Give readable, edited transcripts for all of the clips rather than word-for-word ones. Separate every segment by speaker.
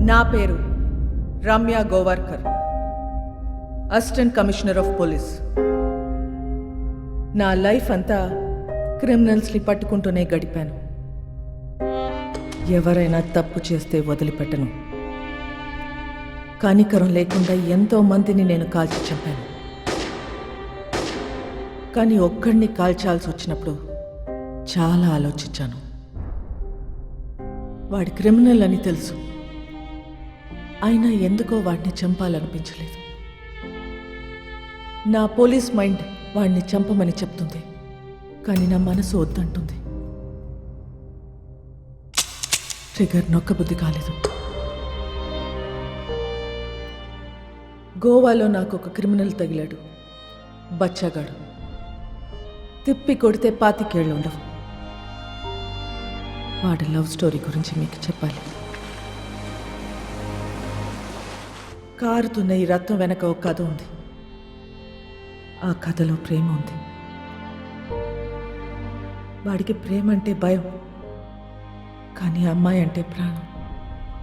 Speaker 1: నా పేరు Ramya Govarkar, assistant commissioner of police. నా లైఫ్ అంతా క్రిమినల్స్ని పట్టుకుంటూనే గడిపాను. ఎవరైనా తప్పు చేస్తే వదిలిపెట్టను. కనికరం లేకుండా ఎంతో మందిని నేను కాల్చి చంపాను. కానీ ఒక్కడిని కాల్చాల్సి వచ్చినప్పుడు చాలా ఆలోచించాను. వాడి క్రిమినల్ అని తెలుసు, అయినా ఎందుకో వాడిని చంపాలనిపించలేదు. నా పోలీస్ మైండ్ వాడిని చంపమని చెప్తుంది, కానీ నా మనసు వద్దంటుంది. ట్రిగర్ నొక్కబుద్ధి కాలేదు. గోవాలో నాకు ఒక క్రిమినల్ తగిలాడు, బచ్చాగాడు. తిప్పి కొడితే 25 ఏళ్ళు ఉండవు. వాడి లవ్ స్టోరీ గురించి మీకు చెప్పాలి. కారుతున్న ఈ రత్నం వెనక ఒక కథ ఉంది. ఆ కథలో ప్రేమ ఉంది. వాడికి ప్రేమ అంటే భయం, కానీ అమ్మాయి అంటే ప్రాణం,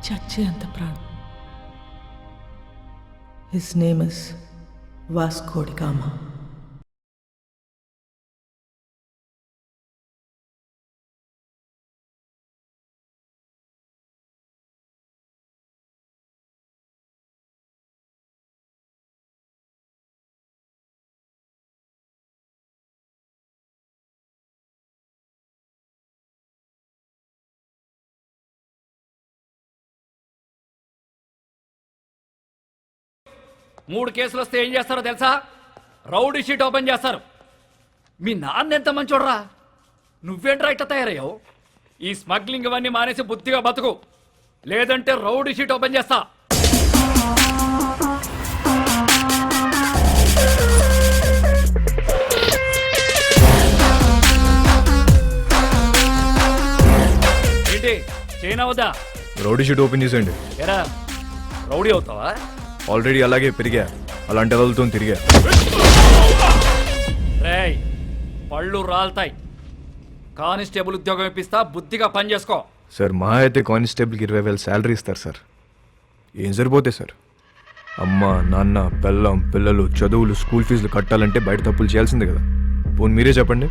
Speaker 1: చచ్చే అంత ప్రాణం. His name is Vasco da Gama.
Speaker 2: మూడు కేసులు వస్తే ఏం చేస్తారో తెలుసా? రౌడీ షీట్ ఓపెన్ చేస్తారు. మీ నాన్న ఎంత మంచోడ్రా, నువ్వేంట్రా ఇట్లా తయారయ్యావు? ఈ స్మగ్లింగ్ ఇవన్నీ మానేసి బుద్ధిగా బతుకు, లేదంటే రౌడీ షీట్ ఓపెన్ చేస్తా. ఏంటి చైనా వద్దా?
Speaker 3: రౌడీ షీట్ ఓపెన్ చేసేయండి.
Speaker 2: ఎరా రౌడీ అవుతావా?
Speaker 3: ఆల్రెడీ అలాగే పెరిగా, అలాంటి వాళ్ళతో తిరిగా.
Speaker 2: రేయ్ పళ్ళు రాల్తాయి. కానిస్టేబుల్ ఉద్యోగం ఇప్పిస్తా, బుద్ధిగా పని చేసుకో.
Speaker 3: సార్ మా అయితే కానిస్టేబుల్కి 20,000 శాలరీ ఇస్తారు సార్. ఏం సరిపోతాయి సార్? అమ్మ నాన్న పెళ్ళం పిల్లలు చదువులు స్కూల్ ఫీజులు కట్టాలంటే బయట తప్పులు చేయాల్సిందే కదా. పోనీ మీరే చెప్పండి,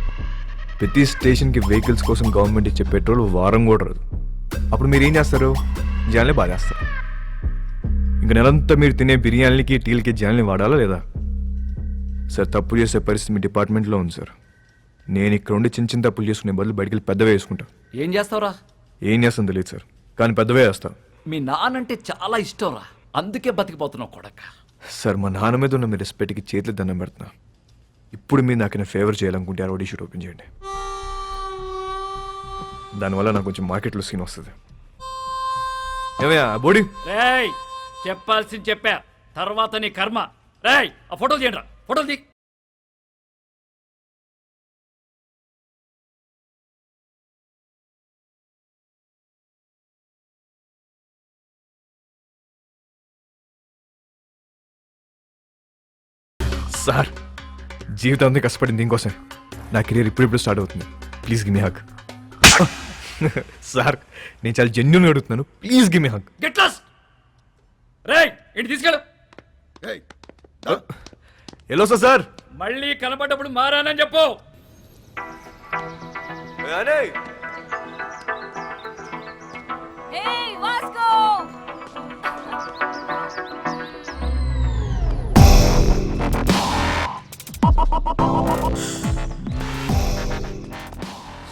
Speaker 3: ప్రతి స్టేషన్కి వెహికల్స్ కోసం గవర్నమెంట్ ఇచ్చే పెట్రోల్ వారం కూడా రాదు. అప్పుడు మీరు ఏం చేస్తారు? జనాలే బాధేస్తారు. ఇంక నెలంతా మీరు తినే బిర్యానీలకి టీలకి జనాల్ని వాడాలా లేదా? సార్ తప్పు చేసే పరిస్థితి మీ డిపార్ట్మెంట్లో ఉంది సార్. నేను ఇక్కడ ఉండి చిన్న చిన్న తప్పులు చేసుకునే బదులు బయటికి వెళ్ళి పెద్దవే వేసుకుంటా.
Speaker 2: ఏం చేస్తావురా?
Speaker 3: ఏం చేస్తాను తెలియదు సార్, కానీ పెద్దవే వేస్తా.
Speaker 2: మీ నాన్నంటే చాలా ఇష్టంరా, అందుకే బతికిపోతున్నావు కొడక.
Speaker 3: సార్ మా నాన్న మీద ఉన్న మీ రెస్పెక్ట్కి చేతులు దండం పెడుతున్నా. ఇప్పుడు మీరు నాకు ఫేవర్ చేయాలనుకుంటే ఆ రౌడీ షీట్ ఓపెన్ చేయండి. దానివల్ల నాకు కొంచెం మార్కెట్లో సీన్ వస్తుంది. ఏమయ్యా బోడీ?
Speaker 2: రేయ్ చెప్పాల్సింది చెప్పా, తర్వాత నీ కర్మ. రేయ్ ఆ ఫోటోలు తీయండి రా, ఫోటోలు తీ.
Speaker 3: సార్ జీవితం అంతా కష్టపడింది దీనికోసం. నా కెరీర్ ఇప్పుడిప్పుడు స్టార్ట్ అవుతుంది. Please give me hug. Sir నేను చాలా జెన్యూన్గా అడుగుతున్నాను, please give me hug.
Speaker 2: Get lost. రేయ్ ఇంటి తీసుకెళ్ళు.
Speaker 3: ఎలా సార్?
Speaker 2: మళ్ళీ కనబడ్డప్పుడు మారానని చెప్పు.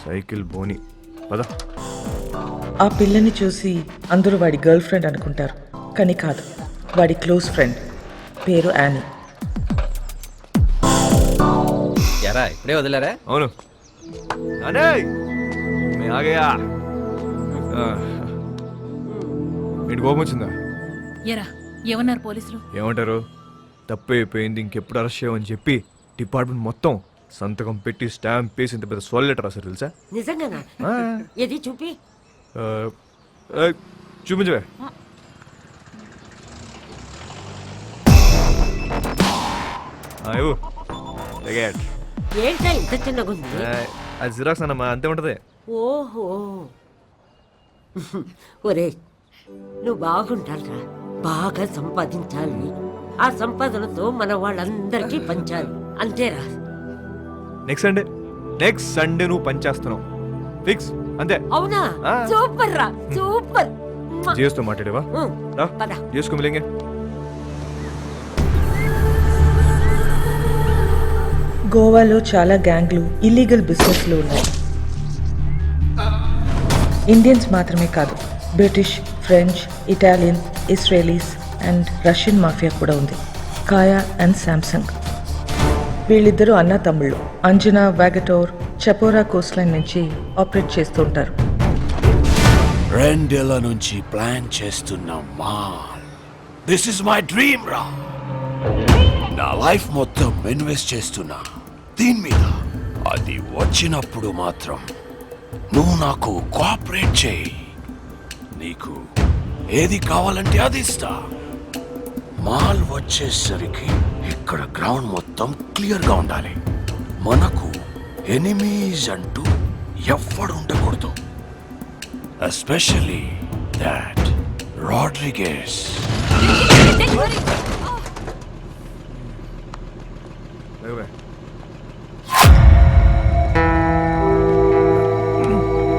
Speaker 3: సైకిల్ బోని పద.
Speaker 1: ఆ పిల్లని చూసి అందరూ వాడి గర్ల్ ఫ్రెండ్ అనుకుంటారు, కానీ కాదు, వాడి క్లోజ్ ఫ్రెండ్. పేరు యానీ.
Speaker 4: ఎరా ఇప్పుడే వదిలేరా?
Speaker 3: అవును. ఆగయా ఏంటి కోపం వచ్చిందా?
Speaker 5: ఎరా ఏమన్నారు పోలీసులు?
Speaker 3: ఏమంటారు? తప్పు అయిపోయింది, ఇంకెప్పుడు అరెస్ట్ చేయమని చెప్పి డిపార్ట్మెంట్ మొత్తం సంతకం పెట్టి స్టాంప్ వేసి ఇంత పెద్ద సోల్ లెటర్ రాశారు తెలుసా?
Speaker 6: నిజంగానా? ఏది చూపి.
Speaker 3: చూపించవే.
Speaker 6: ఏంటా ఇంత చిన్నగా ఉంది?
Speaker 3: అది జిరాక్స్ అన్నమా, అంతే ఉంటది.
Speaker 6: ఓహో ఒరే నువ్వు బాగుండాలిరా, బాగా సంపాదించాలి. ఆ సంపాదనతో మన వాళ్ళందరికీ పంచాలి, అంతేరా.
Speaker 3: నెక్స్ట్ సండే నువ్వు పనిచేస్తున్నావు ఫిక్స్ అంతే.
Speaker 6: అవునా?
Speaker 3: ఆ.
Speaker 6: సూపర్ రా, సూపర్.
Speaker 3: జియోస్తో మాట్లాడేవా? రా
Speaker 6: పద.
Speaker 3: జియోస్కు మిలేంగే.
Speaker 1: గోవాలో చాలా గ్యాంగ్లు, ఇల్లీగల్ బిజినెస్లు ఉన్నాయి. ఇండియన్స్ మాత్రమే కాదు, British, French, Italian, Israelis and Russian mafia కూడా ఉంది. కాయా అండ్ శాంసంగ్. వీళ్ళిద్దరూ అన్న తమ్ముళ్ళు. అంజనా వాగటోర్ చపోరా కోస్ట్ లైన్ నుంచి ఆపరేట్ చేస్తూ ఉంటారు.
Speaker 7: 2 ఏళ్ల నుంచి ప్లాన్ చేస్తున్న mall. This is my dream రా. నా లైఫ్ మొత్తం ఇన్వెస్ట్ చేస్తున్నా దీని మీద. అది వచ్చినప్పుడు మాత్రం నువ్వు నాకు కోఆపరేట్ చేయి. నీకు ఏది కావాలంటే అది ఇస్తా. మాల్ వచ్చేసరికి ఇక్కడ గ్రౌండ్ మొత్తం క్లియర్గా ఉండాలి. మనకు ఎనిమీస్ అంటూ ఎవ్వడు ఉండకూడదు. Especially that Rodriguez.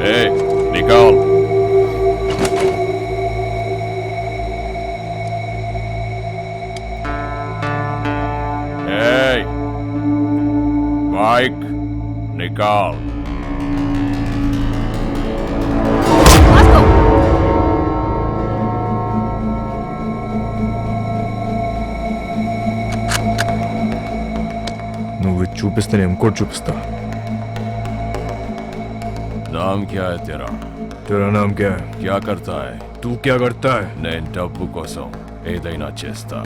Speaker 8: Hey, Nicole. Hey, Mike, Nicole.
Speaker 3: నువ్వు ఇది చూపిస్తే నేను ఇంకోటి చూపిస్తా.
Speaker 8: नाम क्या है तेरा?
Speaker 3: तेरा नाम क्या है?
Speaker 8: क्या करता है?
Speaker 3: तू क्या करता है?
Speaker 8: నేను డబ్బు కోసం ఏదైనా చేస్తా.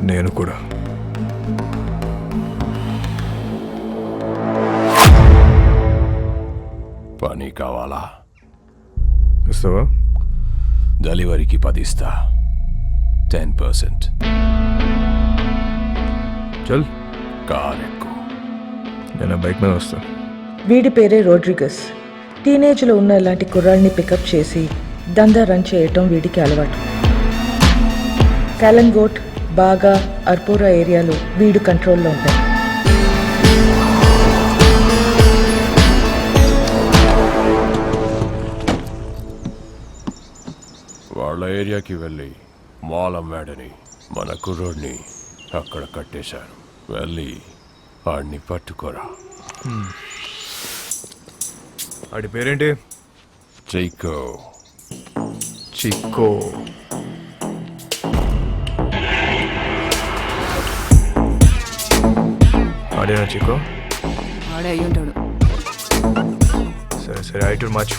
Speaker 3: నేను కూడా.
Speaker 8: పని కావాలా?
Speaker 3: ఇస్తావా?
Speaker 8: డెలివరీకి 10 ఇస్తా. 10%.
Speaker 3: చల్
Speaker 8: కార్ ఎక్కువ.
Speaker 3: నేను ఆ బైక్ మీద వస్తా.
Speaker 1: వీడి పేరే రోడ్రిగస్. టీనేజ్లో ఉన్న ఇలాంటి కుర్రాళ్ళని పికప్ చేసి దందా రన్ చేయటం వీడికి అలవాటు. కాలంగోట్, బాగా, అర్పోరా ఏరియాలో వీడు కంట్రోల్లో ఉంటాయి.
Speaker 8: వాళ్ళ ఏరియాకి వెళ్ళి మాల్ అమ్మాడని మన కుర్రోడ్ని అక్కడ కట్టేశారు. వెళ్ళి వాడిని పట్టుకోరా.
Speaker 3: ఆడి పేరేంటి?
Speaker 8: చైకో.
Speaker 3: చిక్కో. ఆడేనా చిక్కో?
Speaker 5: ఆడే అయ్యి ఉంటాడు.
Speaker 3: సరే సరే, ఐటూర్ మార్చు.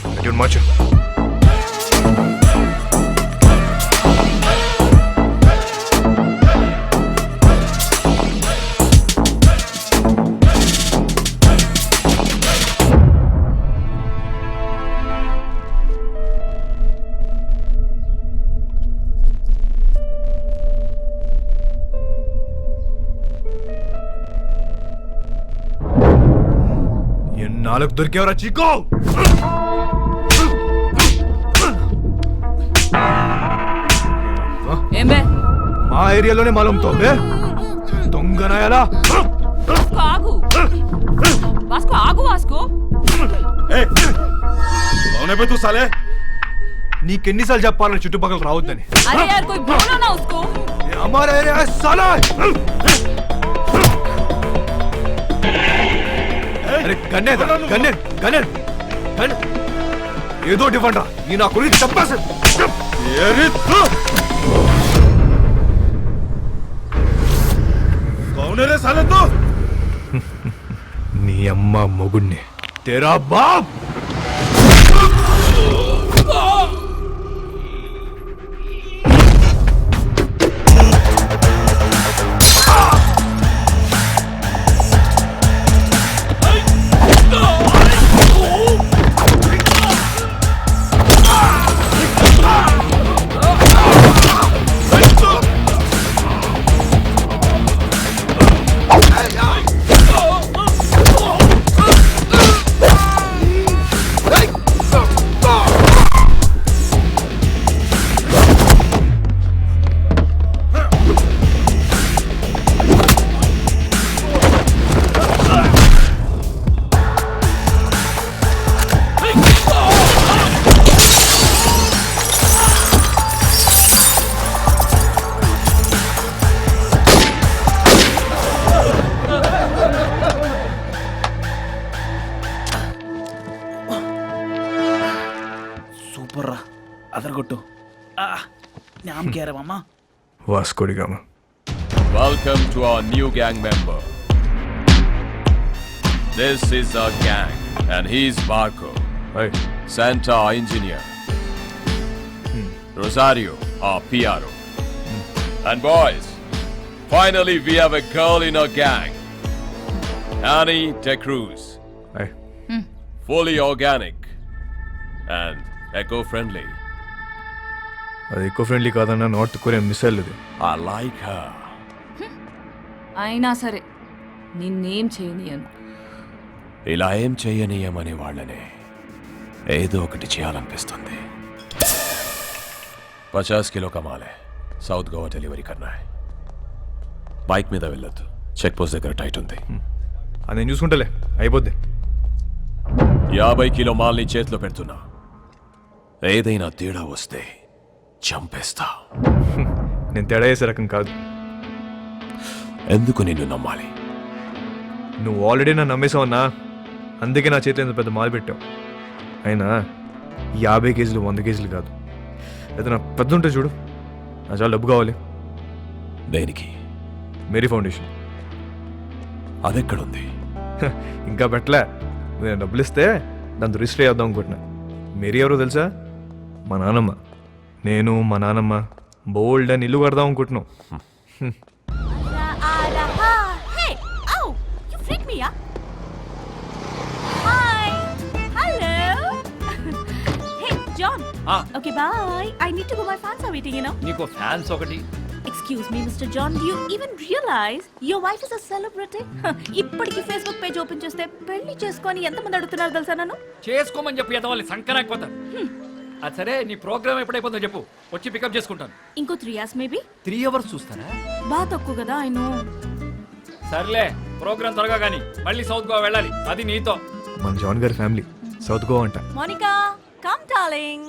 Speaker 3: నాలుగు దొరికేవరా చిక్కో?
Speaker 5: ఏమే
Speaker 3: మా ఏరియాలోనే మాలంతో దొంగనాయాలా?
Speaker 5: ఆగు వాస్కో, ఆగు వాస్కో.
Speaker 3: నీకెన్నిసార్లు చెప్పాలని చుట్టుపక్కల రావద్దని?
Speaker 5: అరే యార్ కోई बोलो ना उसको.
Speaker 3: हमारा एरिया है साला. అరే గన్నే ఏదో ఇవ్వండి. ఈ నా గురించి చెప్పేసి నీ అమ్మ మొగుణ్ణి తేరా బాప్.
Speaker 9: కొట్టు నామ్ కేరమమ్మా
Speaker 3: Vasco da Gama.
Speaker 8: Welcome to our new gang member. This is our gang, and he's Marco,
Speaker 3: hi.
Speaker 8: Santa, our engineer. Rosario, our PRO. And boys, finally we have a girl in our gang. Annie De Cruz,
Speaker 3: hi.
Speaker 8: fully organic and eco-friendly.
Speaker 3: అది eco friendly కాదన్న north Korean missile ఇది.
Speaker 8: I like her.
Speaker 5: అయినా సరే నిన్నేం చేయనియను.
Speaker 7: ఇలా ఏం చేయనీయమనే వాళ్ళనే ఏదో ఒకటి చేయాలనిపిస్తుంది.
Speaker 8: 50 किलो कमाले సౌత్ గోవా డెలివరీ కన్నా బైక్ మీద వెళ్ళొద్దు, చెక్ పోస్ట్ దగ్గర టైట్ ఉంది.
Speaker 3: అది నేను చూసుకుంటలే, అయిపోద్ది.
Speaker 8: 50 కిలో మాల్ని చేతిలో పెడుతున్నా, ఏదైనా తేడా వస్తే చంపేస్తా.
Speaker 3: నేను తేడా చేసే రకం కాదు.
Speaker 8: ఎందుకు నిన్ను నమ్మాలి?
Speaker 3: నువ్వు ఆల్రెడీ నన్ను నమ్మేసావన్నా, అందుకే నా చేతిలో ఇంత పెద్ద మాల్ పెట్టావు. అయినా 50 కేజీలు 100 కేజీలు కాదు, ఏదైనా పెద్ద ఉంటే చూడు. నా చాలా డబ్బు కావాలి.
Speaker 8: దేనికి?
Speaker 3: Mary foundation.
Speaker 8: అదెక్కడుంది?
Speaker 3: ఇంకా పెట్టలే. నేను డబ్బులు ఇస్తే దాంతో రిజిస్టర్ చేద్దాం అనుకుంటున్నా. మేరీ ఎవరో తెలుసా? మా నాన్నమ్మ. నేను మా నాన్నమ్మ బోల్డ్ అని ఇల్లు కడదాం అనుకుంటున్నాం.
Speaker 5: Hey, ow! You freaked me, yeah? Hi. Hello. Hey, John. Okay, bye. I need to go. My fans are waiting, you know.
Speaker 2: నీకు ఫ్యాన్స్ ఒకటి.
Speaker 5: Excuse me, Mr. John. Do you even realize your wife is a celebrity? ఇప్పటికి Facebook page open చేస్తే పెళ్లి చేసుకొని ఎంతమంది అడుగుతున్నారు తెలుసా నన్ను?
Speaker 2: చేసుకోమని చెప్పి ఎదవాలి సంకరాకపోతారు. అది సరే, నీ ప్రోగ్రామ్ ఎప్పుడైపోతుందో చెప్పు, వచ్చి పికప్ చేసుకుంటాను.
Speaker 5: ఇంకో 3 hours మేబీ.
Speaker 2: 3 hours చూస్తారా?
Speaker 5: బాగా తక్కువ కదా, I know.
Speaker 2: సర్లే, ప్రోగ్రామ్ త్వరగా కానీ మళ్ళీ సౌత్ గోవా వెళ్ళాలి, అది నీతో.
Speaker 3: మన జాన్ గారి ఫ్యామిలీ సౌత్ గోవా అంట.
Speaker 5: Monica, come darling.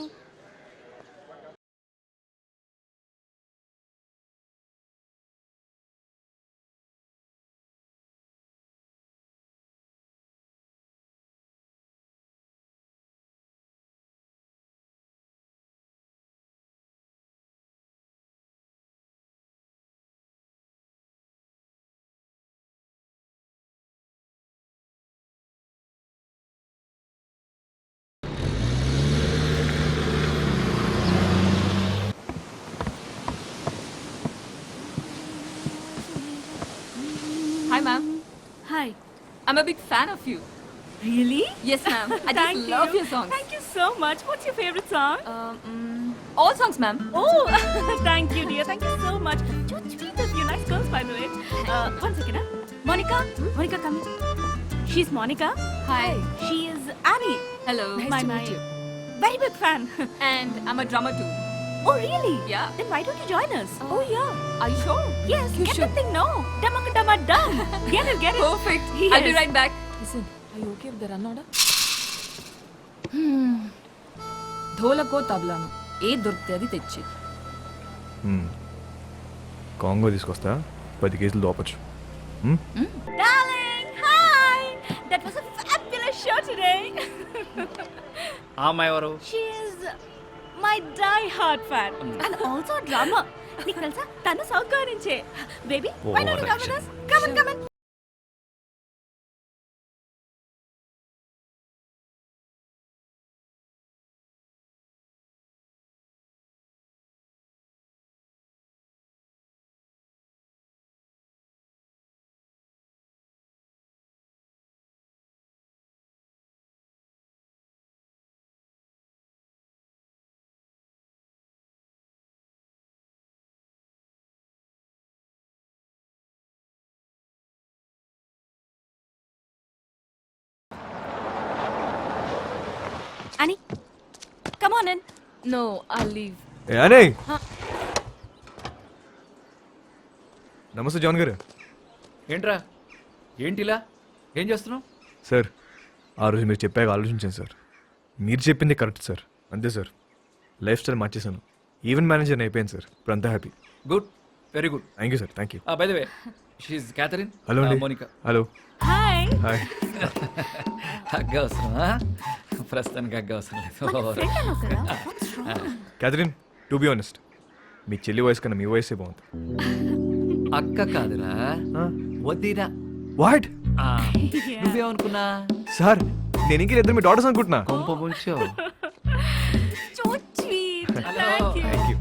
Speaker 5: Hi, ma'am. Hi. I'm a big fan of you. Really? Yes, ma'am. I just love your songs.
Speaker 10: Thank you so much. What's your favorite song?
Speaker 5: All songs, ma'am.
Speaker 10: Oh, thank you, dear. Thank you so much. So sweet of you. Nice girls, by the way. One second, huh? Monica? Monica, come here. She's Monica.
Speaker 5: Hi.
Speaker 10: She is Annie.
Speaker 5: Hello. Nice
Speaker 10: my
Speaker 5: to meet you.
Speaker 10: Very big fan.
Speaker 5: And I'm a drummer too.
Speaker 10: Oh, really?
Speaker 5: Yeah.
Speaker 10: Then why don't you join us?
Speaker 5: Oh, yeah. Are you sure?
Speaker 10: Yes,
Speaker 5: You
Speaker 10: get
Speaker 5: should.
Speaker 10: the thing now. Damaka dama dum. Get it, get it.
Speaker 5: Perfect.
Speaker 10: Yes.
Speaker 5: I'll be right back. Listen, are you okay with the run order? ధోలకో తబలాను ఏ దొరికితే అది తెచ్చి.
Speaker 3: Congo తీసుకొస్తా, 10 కేజీలు దోపచ్చు.
Speaker 10: Darling, hi. That was a fabulous show today.
Speaker 2: ఆ అమ్మాయి ఎవరు?
Speaker 10: She is my die-hard fan and also a drummer. నీకు తెలుసా, తను సౌత్ గోవా నుంచే. Baby, why don't you come with us? Come on, come on. Annie, come on in.
Speaker 5: No, I'll leave.
Speaker 3: అనే నమస్తే John గారు.
Speaker 2: ఏంట్రా, ఏంటిలా ఏం చేస్తున్నావు?
Speaker 3: సార్, ఆ రోజు మీరు చెప్పాక ఆలోచించాను సార్. మీరు చెప్పింది కరెక్ట్ సార్. అంతే సార్, లైఫ్ స్టైల్ మార్చేశాను. ఈవెంట్ మేనేజర్ అయిపోయాను సార్. ఇప్పుడు అంతా happy.
Speaker 2: Good, very good.
Speaker 3: Thank you sir. Thank you.
Speaker 2: By the way, she's Catherine.
Speaker 3: Hello అండి.
Speaker 2: Monica.
Speaker 3: Hello.
Speaker 10: Hi.
Speaker 3: Hi.
Speaker 2: Hug అవసరమా? ప్రస్తుతానికి హగ్ అవసరం లేదు.
Speaker 10: Friend అన్నావు కదా? What's
Speaker 3: Catherine, to be honest, మీ చెల్లి వయసు కన్నా మీ వయసే బాగుంది.
Speaker 2: అక్క కాదురా, వద్దిరా.
Speaker 3: వాట్
Speaker 2: నువ్వేమనుకున్నా?
Speaker 3: సార్, నేను ఇంక ఇద్దరు మీ డాటర్స్ అనుకుంటున్నా.
Speaker 2: కొంప ముంచో.
Speaker 5: So sweet. Thank you.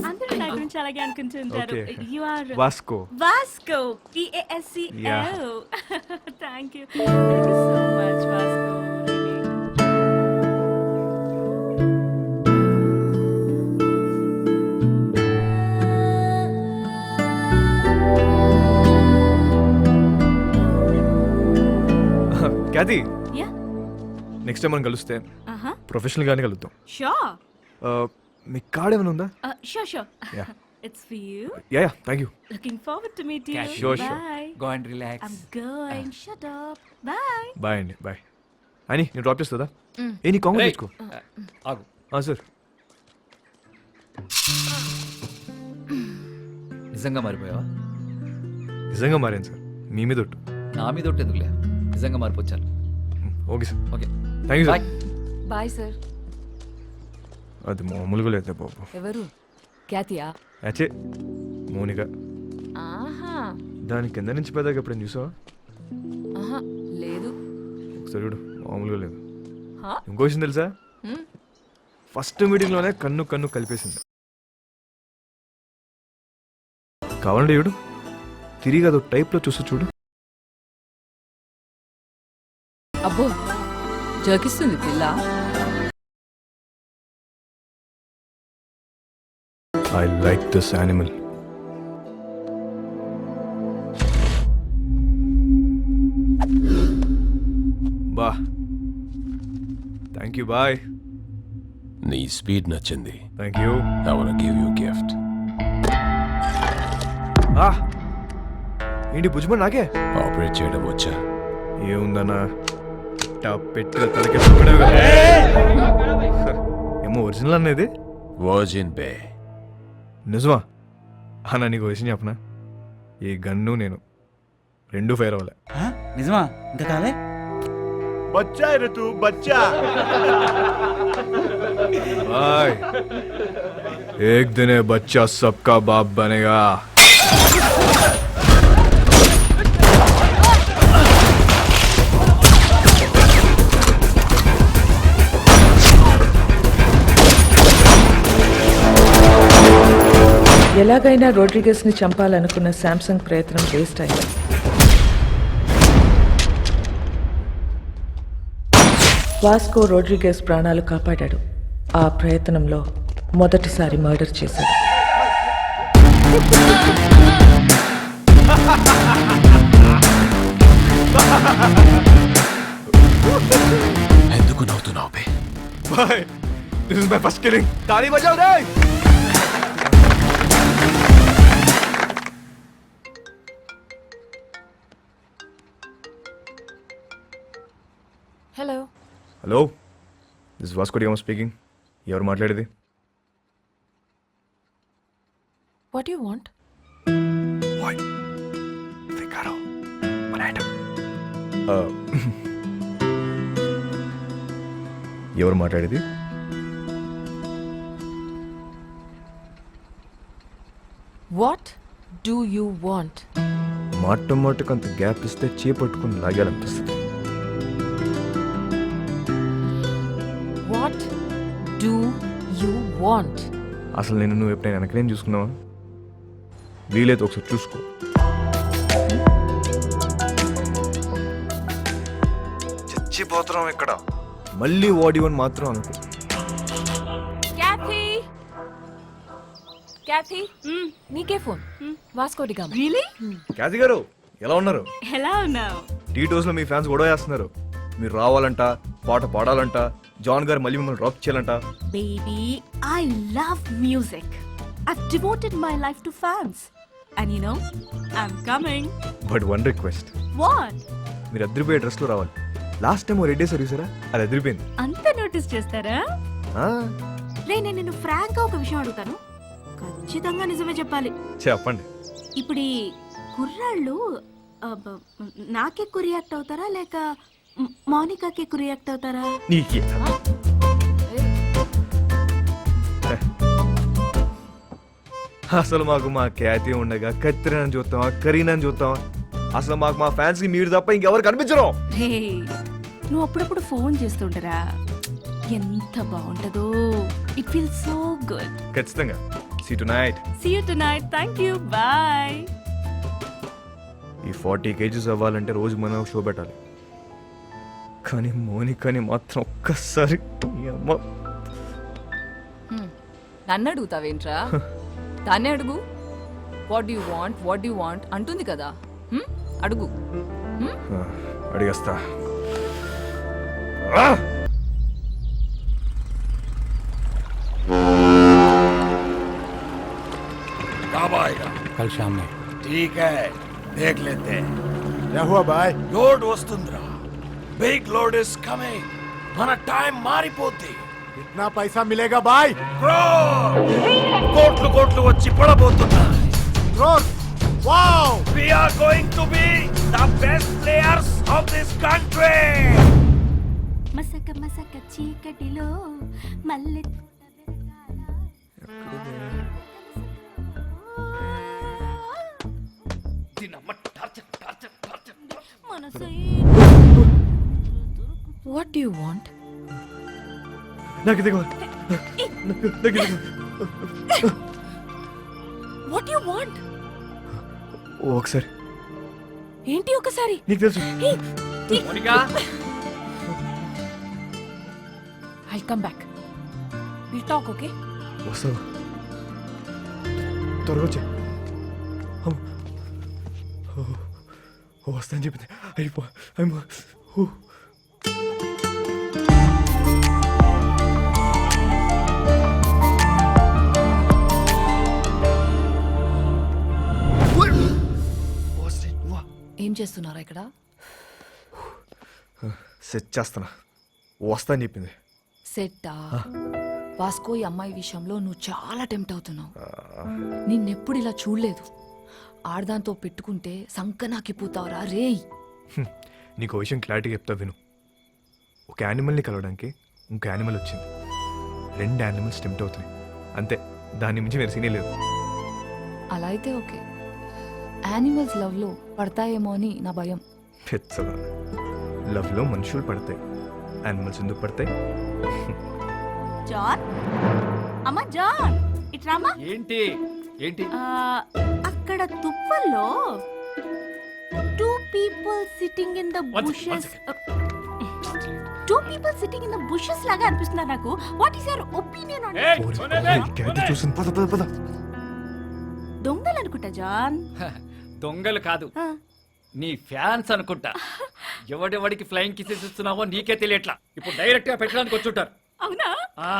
Speaker 5: అందరూ నా గురించి అలాగే అనుకుంటుంటారు.
Speaker 3: Okay.
Speaker 5: You are
Speaker 3: Vasco.
Speaker 5: Vasco. Vasco.
Speaker 3: Yeah.
Speaker 5: Thank you. Thank you so much, Vasco. Really.
Speaker 3: Cathy,
Speaker 5: Yeah.
Speaker 3: Next time మనం కలిస్తే
Speaker 5: Uh-huh.
Speaker 3: ప్రొఫెషనల్ గానే కలుద్దాం.
Speaker 5: Sure.
Speaker 3: మీ కార్డ్ ఏమైనా ఉందా?
Speaker 5: Sure.
Speaker 3: Yeah.
Speaker 5: It's for you.
Speaker 3: Yeah, thank you.
Speaker 5: Looking forward to meet you.
Speaker 2: Yeah,
Speaker 3: sure.
Speaker 5: Bye.
Speaker 2: Go and relax.
Speaker 5: I'm going. Shut up. Bye.
Speaker 3: Bye అండి, bye. అని నేను drop చేస్తుందా? ఏ నీ కాంగ్రెస్ తెచ్చుకో.
Speaker 2: ఆగు.
Speaker 3: సార్,
Speaker 2: నిజంగా మారిపోయావా?
Speaker 3: నిజంగా మారాను సార్, మీ మీద ఒట్టు.
Speaker 2: నా మీద ఒకటి ఎందుకులే, నిజంగా మారిపోచ్చాను.
Speaker 3: Okay sir,
Speaker 2: okay
Speaker 3: thank you
Speaker 2: bye.
Speaker 3: Sir.
Speaker 10: Bye sir.
Speaker 3: అది మామూలుగా లేదు బాబు.
Speaker 10: ఎవరు? క్యాతియా?
Speaker 3: అచ్చే, మోనిక.
Speaker 10: ఆహా.
Speaker 3: దాని కింద నుంచి పెద్దగా ఎప్పుడైనా చూసావా?
Speaker 10: ఆహా లేదు.
Speaker 3: ఒకసారి చూడు, మామూలుగా లేదు.
Speaker 10: హా?
Speaker 3: ఇంకో విషయం తెలుసా? ఫస్ట్ మీటింగ్లోనే కన్ను కన్ను కలిపేసింది. కావాలంటే చూడు, తిరిగి అదో టైప్లో చూస్తూ చూడు.
Speaker 10: అబ్బో, జోకిస్తుంది పిల్ల.
Speaker 3: I like this animal. బా, థ్యాంక్ యూ, బాయ్.
Speaker 7: నీ స్పీడ్ నచ్చింది.
Speaker 3: Thank you.
Speaker 7: I wanna give you a gift.
Speaker 3: ఏంటి బుజ్జిమన్ నాకే?
Speaker 7: ఆపరేట్ చేయడం వచ్చా?
Speaker 3: ఏముందన్నా, పెట్టిన తలకి ఏమో ఒరిజినల్ అనేది.
Speaker 7: వర్జిన్ బే.
Speaker 3: నిజమా అన్న? నీకు విషయం చెప్పనా, ఈ గన్ను నేను రెండు ఫైర్ అవ్వలే.
Speaker 9: నిజమా? ఇంకా కాలే?
Speaker 3: బచ్చా ఋతు బచ్చా. బాయ్, ఏక్ దినే బచ్చా సబ్కా బాప్ బనేగా.
Speaker 1: ఎలాగైనా రోడ్రిగస్ ని చంపాలనుకున్న శాంసంగ్ ప్రయత్నం వేస్ట్ అయింది. వాస్కో రోడ్రిగస్ ప్రాణాలు కాపాడాడు. ఆ ప్రయత్నంలో మొదటిసారి మర్డర్ చేశాడు.
Speaker 7: ఎందుకు నవ్వుతున్నావు బే?
Speaker 3: Boy, this is my first killing. తాళీ బజావ్ రే.
Speaker 10: Hello.
Speaker 3: Hello, this Vasco da Gama speaking. ఎవరు మాట్లాడేది?
Speaker 10: What you want?
Speaker 3: ఎవరు మాట్లాడేది?
Speaker 10: What do you want?
Speaker 3: మాట మాటకు అంత గ్యాప్ ఇస్తే చేపట్టుకుని లాగాలనిపిస్తుంది.
Speaker 10: What do you want?
Speaker 3: అసలు నేను నువ్వు ఎప్పుడైనా వెనకనేం చూసుకున్నావా? వీలైతే ఒకసారి చూసుకో. చచ్చిపోతున్నాం ఇక్కడ. మళ్ళీ వాడివని మాత్రం అనుకో.
Speaker 10: క్యాథీ, క్యాథీ, నీకే phone. Vasco da Gama.
Speaker 5: Really?
Speaker 3: Cathy గారు, ఎలా ఉన్నారు?
Speaker 5: Hello now.
Speaker 3: టీటోస్ లో మీ ఫ్యాన్స్ గొడవ చేస్తున్నారు. మీరు రావాలంట, పాట పాడాలంట, జాన్ గారు మళ్ళీ మిమ్మల్ని డ్రాప్ చేయాలంట.
Speaker 5: Baby, I love music. I've devoted my life to fans. And you know, I'm coming.
Speaker 3: But one request,
Speaker 5: What?
Speaker 3: మీరు అద్దరిపోయే డ్రెస్లో రావాలి. లాస్ట్ టైం రెడ్ డే సర్వీసరా, అది అదిరిపోయింది.
Speaker 5: అంత నోటీస్ చేస్తారా?
Speaker 3: ఆ,
Speaker 5: రే, నేను నిన్ను ఫ్రాంక్ గా ఒక విషయం అడుగుతాను, ఖచ్చితంగా నిజమే చెప్పాలి.
Speaker 3: చెప్పండి.
Speaker 5: ఇప్పుడు ఈ కుర్రాళ్ళు నాకే ఎక్కువ రియాక్ట్ అవుతారా లేక మౌనికాకి ఎక్కువ రియాక్ట్ అవుతారా?
Speaker 3: నీకే అసలు మాకు మా ఖ్యాతి ఉండగా కత్తిరని చూస్తావా కరీనని చూస్తావా? అసలు మాకు మా ఫ్యాన్స్ కి మీరు తప్ప ఇంకెవరు కనిపించరు.
Speaker 5: హే నువ్వు అప్పుడప్పుడు ఫోన్ చేస్తుంటరా, ఎంత బాగుంటుందో. It feel so good.
Speaker 3: ఖచ్చితంగా. See tonight.
Speaker 5: See you tonight. Thank you. Bye.
Speaker 3: ఈ 40 kgs అవ్వాలంటే రోజు మనం ఒక షో పెట్టాలి. కానీ మోనికాని మాత్రం ఒక్కసారి ఈ అమ్మ
Speaker 10: నన్ను అడుగుతావేంట్రా? దాన్నే అడుగు. వాట్ యు వాంట్ అంటుంది కదా. అడుగు.
Speaker 3: అడిగేస్తా.
Speaker 8: कब आएगा?
Speaker 9: కల్ షామ్ మే.
Speaker 8: ठीक है, देख लेते हैं.
Speaker 9: क्या हुआ भाई?
Speaker 8: లోడ్ వస్తుందిరా. Big load is coming. మన టైం మారిపోద్ది.
Speaker 9: कितना पैसा मिलेगा भाई?
Speaker 8: కోట్లు కోట్లు వచ్చి పడబోతున్నాయి.
Speaker 9: Crore. Wow.
Speaker 8: We are going to be the best players of this country.
Speaker 5: మసక మసక చీకటిలో మల్లె
Speaker 10: వాట్ యు వాంట్?
Speaker 3: నాకు ఇది కావాలి.
Speaker 10: What you want?
Speaker 3: ఒకసారి
Speaker 10: ఏంటి ఒకసారి?
Speaker 3: నీకు తెలుసు.
Speaker 2: Monika
Speaker 10: I'll come back. We'll talk, okay?
Speaker 3: వస్తావా? త్వరగా వచ్చే. వస్తా అని చెప్పింది. అయిపో.
Speaker 10: ఏం చేస్తున్నారా ఇక్కడ?
Speaker 3: సెట్ చేస్తానా. వస్తా అని చెప్పింది.
Speaker 10: సెట్టా? వాస్కో ఈ అమ్మాయి విషయంలో నువ్వు చాలా టెంప్ట్ అవుతున్నావు. నిన్నెప్పుడు ఇలా చూడలేదు. ఆడదాంతో పెట్టుకుంటే సంకనాకిపోతావురా రేయ్.
Speaker 3: నీకు విషయం క్లారిటీగా చెప్తా విను. ఒక యానిమల్ని కలవడానికి ఇంకో యానిమల్ వచ్చింది. 2 యానిమల్స్ టెంప్ట్ అవుతున్నాయి అంతే. దాని మించి వేరే సీనే లేదు.
Speaker 10: అలా అయితే ఓకే. యానిమల్స్ లవ్లో పడతాయేమో అని నా భయం.
Speaker 3: పెచ్చదా. లవ్లో మనుషులు పడతాయి, యానిమల్స్ ఎందుకు పడతాయి?
Speaker 5: జాన్, అమ్మా జాన్, ఇట్రామా.
Speaker 2: ఏంటి ఏంటి?
Speaker 5: అక్కడ తుప్పల్లో 2 people sitting in the
Speaker 2: One
Speaker 5: bushes.
Speaker 2: second.
Speaker 5: 2 people sitting in the bushes లాగా అనిపిస్తున్నారు నాకు. What is your opinion on
Speaker 2: ఏయ్,
Speaker 3: ఓరి,
Speaker 2: సోనే,
Speaker 3: ఓరి, క్యారెక్టర్ చూసింది. పద పద పద.
Speaker 5: దొంగలు అనుకుంటా జాన్.
Speaker 2: దొంగలు కాదు,
Speaker 5: ఆ,
Speaker 2: నీ ఫ్యాన్స్ అనుకుంటా. ఎవడెవడికి ఫ్లయింగ్ కిసెస్ ఇస్తున్నావో నీకే తెలియట్లా. ఇప్పుడు డైరెక్ట్ గా పెట్టడానికి వచ్చుంటారు.
Speaker 5: అవునా?
Speaker 2: ఆ,